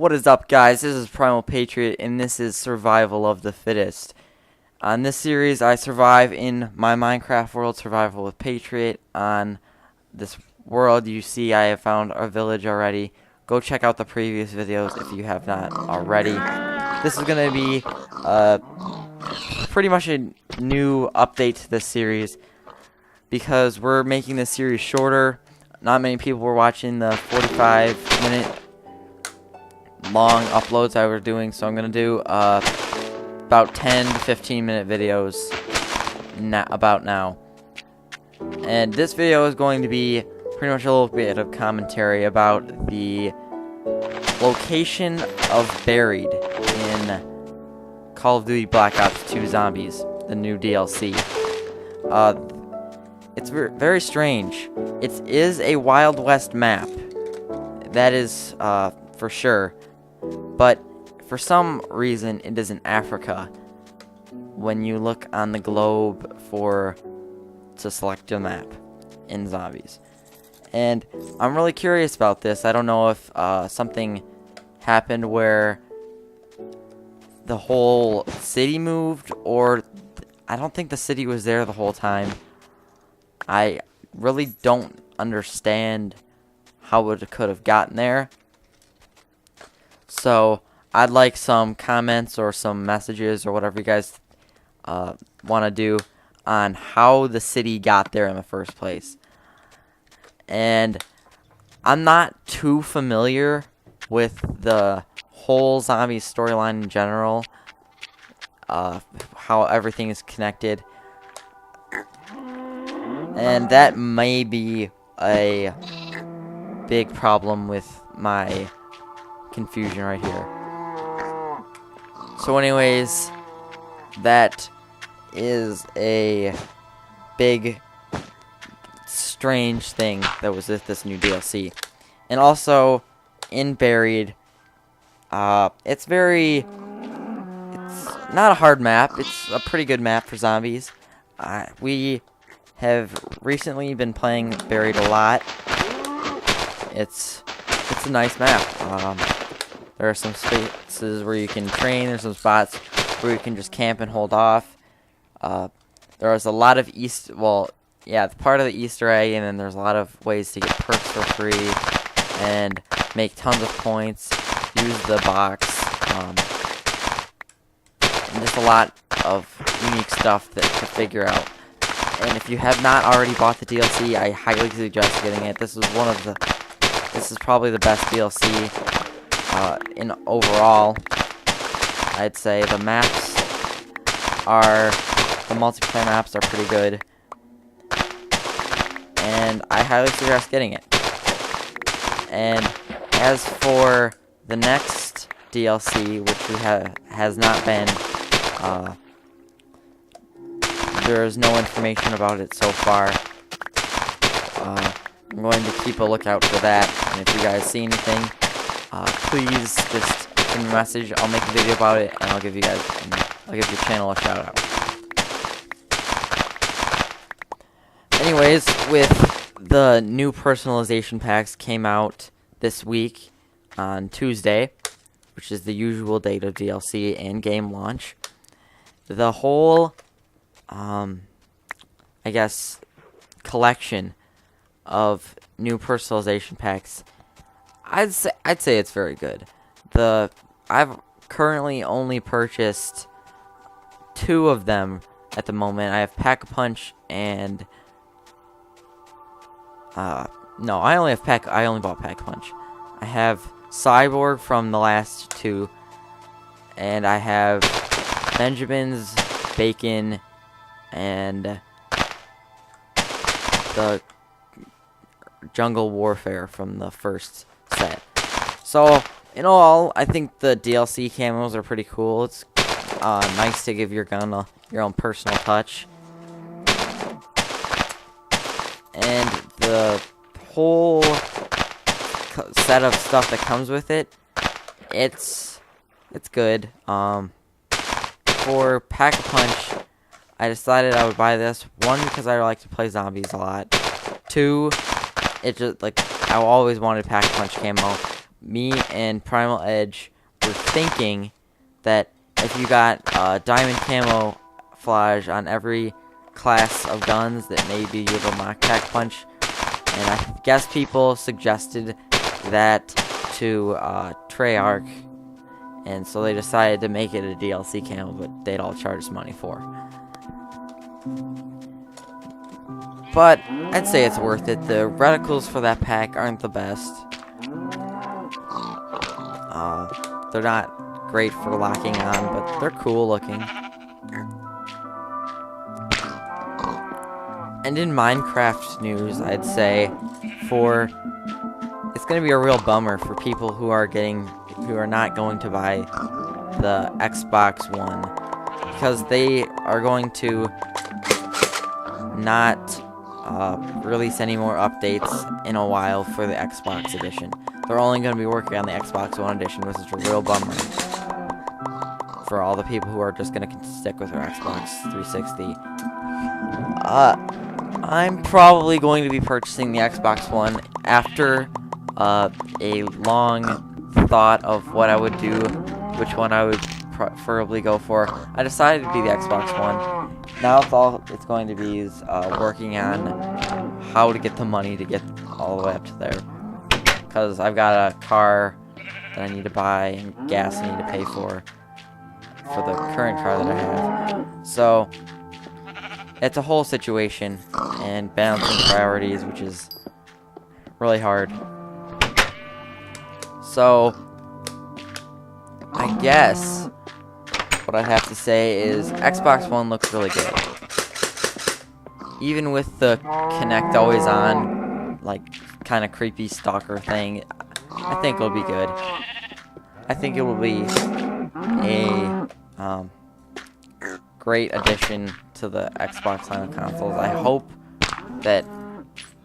What is up, guys? This is Primal Patriot, and this is Survival of the Fittest. On this series, I survive in my Minecraft world, Survival with Patriot. On this world, you see I have found a village already. Go check out the previous videos if you have not already. This is going to be pretty much a new update to this series, because we're making this series shorter. Not many people were watching the 45-minute long uploads I was doing, so I'm gonna do about 10 to 15-minute videos about now. And this video is going to be pretty much a little bit of commentary about the location of Buried in Call of Duty Black Ops 2 Zombies, the new DLC. It's very strange. It is a Wild West map, that is for sure. But for some reason, it is in Africa when you look on the globe to select your map in Zombies. And I'm really curious about this. I don't know if something happened where the whole city moved, or I don't think the city was there the whole time. I really don't understand how it could have gotten there. So I'd like some comments or some messages or whatever you guys want to do on how the city got there in the first place. And I'm not too familiar with the whole zombie storyline in general, how everything is connected. And that may be a big problem with my confusion right here. So anyways, that is a big strange thing that was with this new DLC. And also in Buried, it's not a hard map. It's a pretty good map for zombies. We have recently been playing Buried a lot. It's a nice map. There are some spaces where you can train. There's some spots where you can just camp and hold off. There is a lot of part of the Easter egg, and then there's a lot of ways to get perks for free and make tons of points. Use the box, and just a lot of unique stuff to figure out. And if you have not already bought the DLC, I highly suggest getting it. This is probably the best DLC in overall. I'd say the multiplayer maps are pretty good, and I highly suggest getting it. And as for the next DLC, which has not been, there is no information about it so far. I'm going to keep a lookout for that, and if you guys see anything, please just send me a message. I'll make a video about it, and I'll give your channel a shout out. Anyways, with the new personalization packs came out this week on Tuesday, which is the usual date of DLC and game launch. The whole, I guess, collection of new personalization packs, I'd say it's very good. I've currently only purchased 2 of them at the moment. I have Pack-a-Punch and no, I only bought Pack-a-Punch. I have Cyborg from the last 2, and I have Benjamin's, Bacon, and the Jungle Warfare from the first set. So, in all, I think the DLC camos are pretty cool. It's nice to give your gun your own personal touch. And the whole set of stuff that comes with it, it's good. For Pack-a-Punch, I decided I would buy this. 1, because I like to play zombies a lot. 2, it just, I always wanted Pack-a-Punch camo. me and Primal Edge were thinking that if you got diamond camouflage on every class of guns, that maybe you have a mock pack punch. And I guess people suggested that to Treyarch, and so they decided to make it a DLC camo, but they'd all charge money for. But I'd say it's worth it. The reticles for that pack aren't the best. They're not great for locking on, but they're cool looking. And in Minecraft news, I'd say it's going to be a real bummer for people who are not going to buy the Xbox One, because they are going to not release any more updates in a while for the Xbox edition. They're only going to be working on the Xbox One edition, which is a real bummer for all the people who are just going to stick with their Xbox 360. I'm probably going to be purchasing the Xbox One after a long thought of what I would do, which one I would preferably go for. I decided to be the Xbox One. Now all it's going to be is working on how to get the money to get all the way up to there. Because I've got a car that I need to buy and gas I need to pay for the current car that I have. So it's a whole situation and balancing priorities, which is really hard. So I guess what I have to say is Xbox One looks really good. Even with the Kinect always on, like, kind of creepy stalker thing, I think it'll be good. I think it will be a great addition to the Xbox line of consoles. I hope that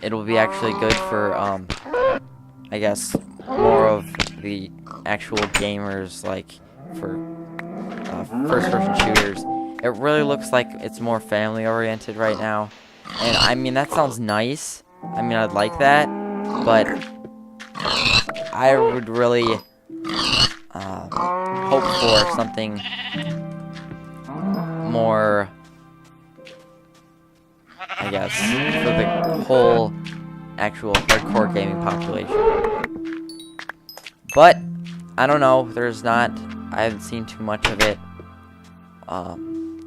it'll be actually good for, I guess, more of the actual gamers, like, for first-person shooters. It really looks like it's more family-oriented right now. And, I mean, that sounds nice. I mean, I'd like that. But I would really hope for something more, I guess, for the whole actual hardcore gaming population. But I don't know. I haven't seen too much of it.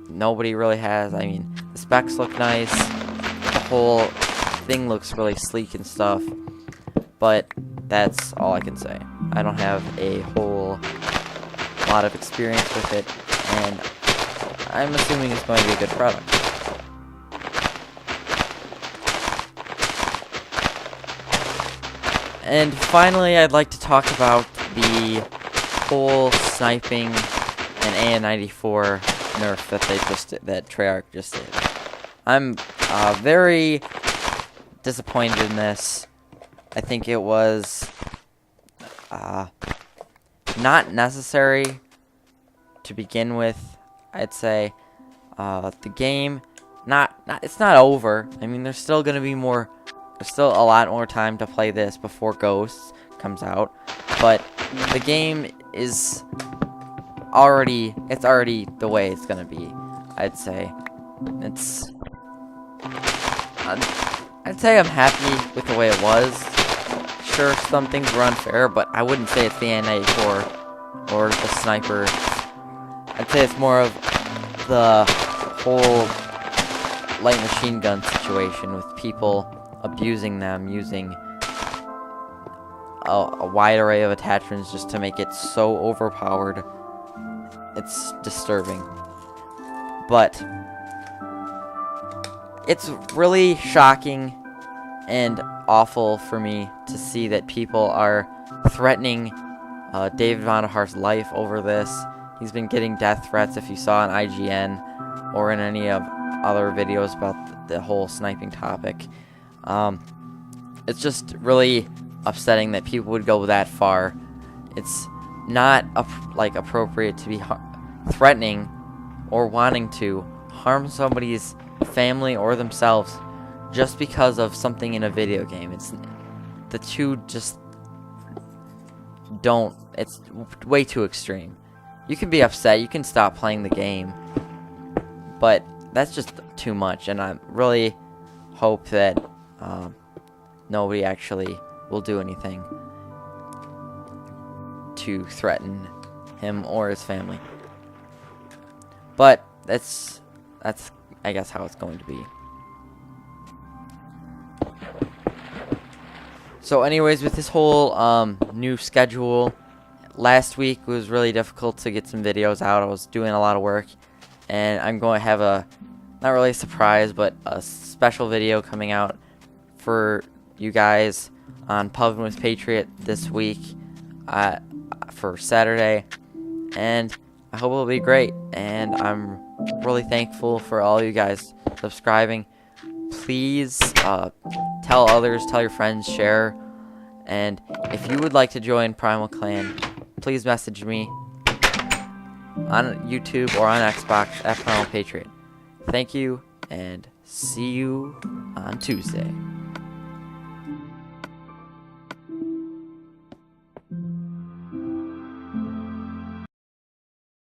Nobody really has. I mean, the specs look nice. The whole thing looks really sleek and stuff. But that's all I can say. I don't have a whole lot of experience with it, and I'm assuming it's going to be a good product. And finally, I'd like to talk about the whole sniping and AN94 nerf that Treyarch just did. I'm very disappointed in this. I think it was not necessary to begin with. I'd say the game it's not over. I mean, there's still gonna be more. There's still a lot more time to play this before Ghosts comes out, but the game is already the way it's gonna be. I'd say I'd say I'm happy with the way it was. Sure, some things were unfair, but I wouldn't say it's the N84 or the sniper. I'd say it's more of the whole light machine gun situation with people abusing them, using a wide array of attachments just to make it so overpowered. It's disturbing. But it's really shocking and awful for me to see that people are threatening David Vonderhaar's life over this. He's been getting death threats, if you saw on IGN or in any of other videos about the whole sniping topic. It's just really upsetting that people would go that far. It's not appropriate to be threatening or wanting to harm somebody's family or themselves just because of something in a video game. It's the two just don't. It's way too extreme. You can be upset. You can stop playing the game. But that's just too much. And I really hope that nobody actually will do anything to threaten him or his family. But that's I guess how it's going to be. So anyways, with this whole new schedule, last week was really difficult to get some videos out. I was doing a lot of work, and I'm going to have not really a surprise, but a special video coming out for you guys on Pubbing with Patriot this week for Saturday, and I hope it'll be great. And I'm really thankful for all you guys subscribing. Please tell others, tell your friends, share. And if you would like to join Primal Clan, please message me on YouTube or on Xbox at Primal Patriot. Thank you, and see you on Tuesday.